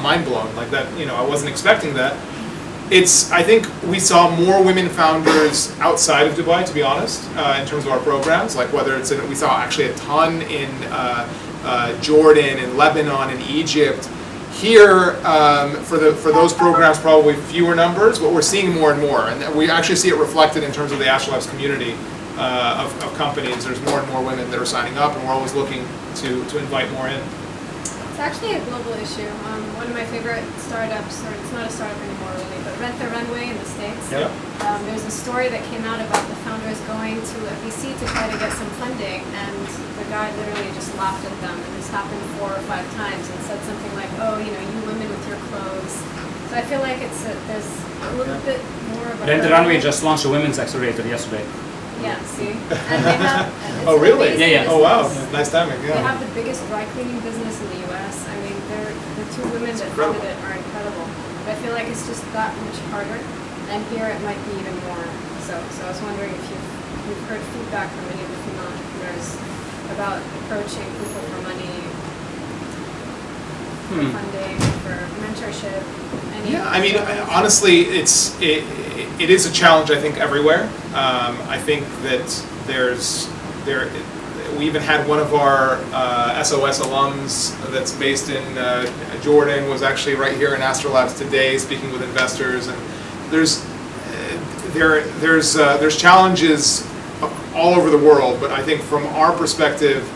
mind blown, like that, I wasn't expecting that. I think we saw more women founders outside of Dubai, to be honest, in terms of our programs, like whether we saw actually a ton in Jordan, in Lebanon, in Egypt. Here, for those programs, probably fewer numbers, but we're seeing more and more, and we actually see it reflected in terms of the Astrolabs community of companies. There's more and more women that are signing up, and we're always looking to invite more in. It's actually a global issue. One of my favorite startups, or it's not a startup anymore really, but Rent the Runway in the States. Yep. There's a story that came out about the founders going to a VC to try to get some funding, and the guy literally just laughed at them, and this happened 4 or 5 times, and said something like, "Oh, you women with your clothes." So I feel like there's a little bit more of a... Rent the Runway just launched a women's accelerator yesterday. Yeah, see? And they have... Oh, really? Yeah. Oh, wow. Nice timing, yeah. They have the biggest dry cleaning business in the U.S. I mean, the 2 women that funded it are incredible. But I feel like it's just that much harder, and here it might be even more. So I was wondering if you've heard feedback from any of the female entrepreneurs about approaching people for money, for funding, for mentorship. Yeah, I mean, honestly, it is a challenge, I think, everywhere. I think that we even had one of our SOS alums that's based in Jordan was actually right here in Astrolabs today speaking with investors, and there's challenges all over the world, but I think from our perspective,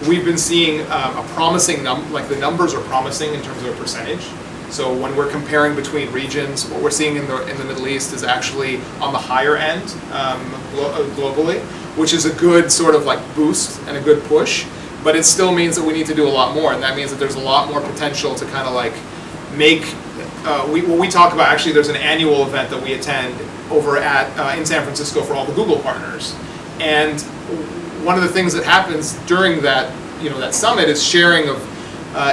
we've been seeing a promising the numbers are promising in terms of a percentage. So when we're comparing between regions, what we're seeing in the Middle East is actually on the higher end globally, which is a good sort of like boost and a good push, but it still means that we need to do a lot more, and that means that there's a lot more potential to kind of like make, what we talk about, actually there's an annual event that we attend over in San Francisco for all the Google partners, and one of the things that happens during that, that summit is sharing of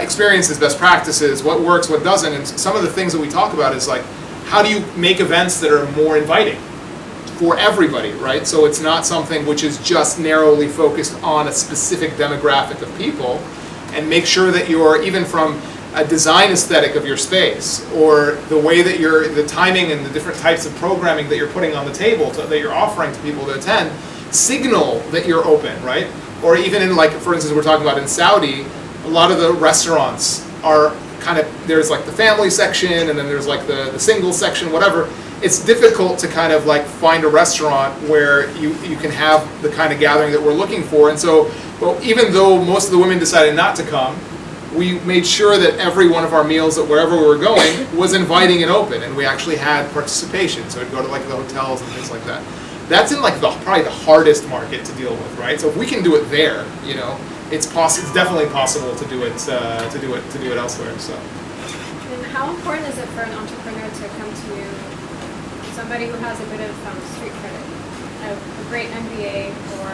experiences, best practices, what works, what doesn't, and some of the things that we talk about is like, how do you make events that are more inviting for everybody, right? So it's not something which is just narrowly focused on a specific demographic of people, and make sure that you're, even from a design aesthetic of your space, or the way that the timing and the different types of programming that you're putting on the table, that you're offering to people to attend, signal that you're open, right? Or even in, like, for instance, we're talking about in Saudi, a lot of the restaurants are kind of, there's like the family section, and then there's like the single section, whatever. It's difficult to kind of like find a restaurant where you can have the kind of gathering that we're looking for. And so, well, even though most of the women decided not to come, we made sure that every one of our meals at wherever we were going was inviting and open, and we actually had participation. So we'd go to like the hotels and things like that. That's in like probably the hardest market to deal with, right? So if we can do it there, it's definitely possible to do it elsewhere. So. And how important is it for an entrepreneur to come to you, somebody who has a bit of street credit, a great MBA, or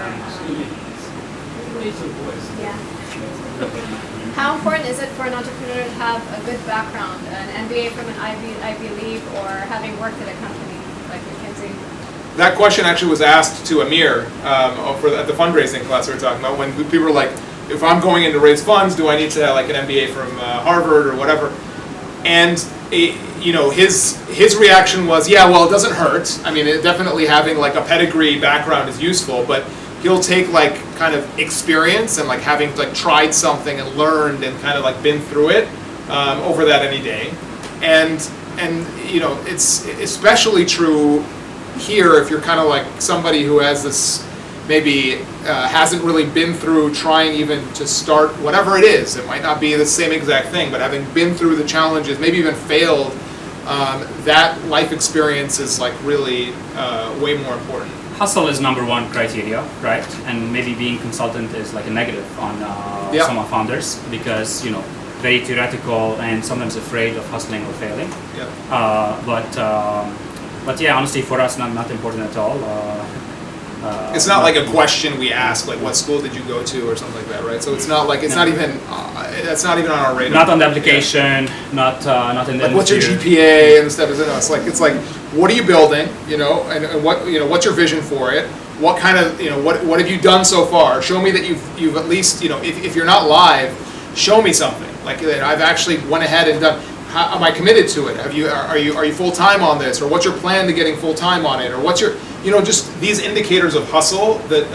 how important is it for an entrepreneur to have a good background, an MBA from an Ivy League, or having worked at a company like McKinsey? That question actually was asked to Amir at the fundraising class we were talking about, when people were like, if I'm going in to raise funds, do I need to have like an MBA from Harvard or whatever? And his reaction was, yeah, well, it doesn't hurt. I mean, definitely having like a pedigree background is useful, but he'll take like kind of experience and like having like tried something and learned and kind of like been through it over that any day. And it's especially true here if you're kind of like somebody who has this, maybe hasn't really been through trying even to start whatever it is. It might not be the same exact thing, but having been through the challenges, maybe even failed, that life experience is like really way more important. Hustle is number one criteria, right? And maybe being consultant is like a negative on some of founders, because very theoretical and sometimes afraid of hustling or failing. But yeah, honestly, for us, not important at all. It's not like a question we ask, like what school did you go to or something like that, right? So it's not like, not even that's not even on our radar. Not on the application, not in the like what's your GPA and stuff. It's like what are you building, and what what's your vision for it? What kind of what have you done so far? Show me that you've at least if you're not live, show me something. Like that I've actually went ahead and done. How, am I committed to it? Are you full time on this, or what's your plan to getting full time on it, or what's your just these indicators of hustle that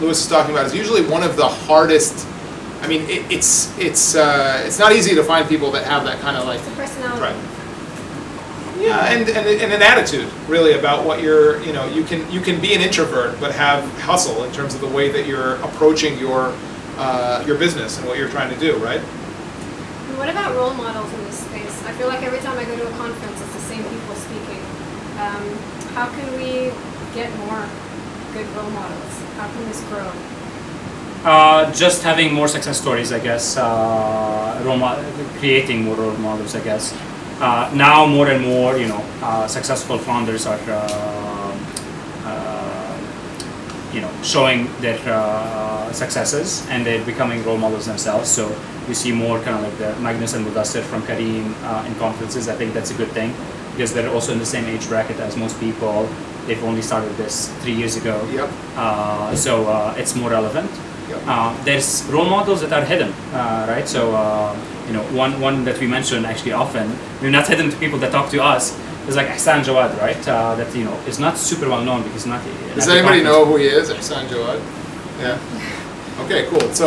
Lewis is talking about is usually one of the hardest. I mean, it's not easy to find people that have that kind of like It's a personality. right. Yeah, and an attitude really about what you're you can be an introvert but have hustle in terms of the way that you're approaching your business and what you're trying to do, right? And what about role models in this space? I feel like every time I go to a conference, it's the same people speaking. How can we get more good role models? How can this grow? Just having more success stories, I guess. Creating more role models, I guess. Now more and more, successful founders are, showing their successes, and they're becoming role models themselves. So you see more kind of like the Magnus and Mudassir from Kareem in conferences. I think that's a good thing because they're also in the same age bracket as most people. They've only started this 3 years ago. Yep. So it's more relevant. Yep. There's role models that are hidden, right? So, one that we mention actually often, we're not hidden to people that talk to us, is like Ihsan Jawad, right? That, is not super well known because not. Does anybody know who he is, Ihsan Jawad? Yeah. Okay, cool. So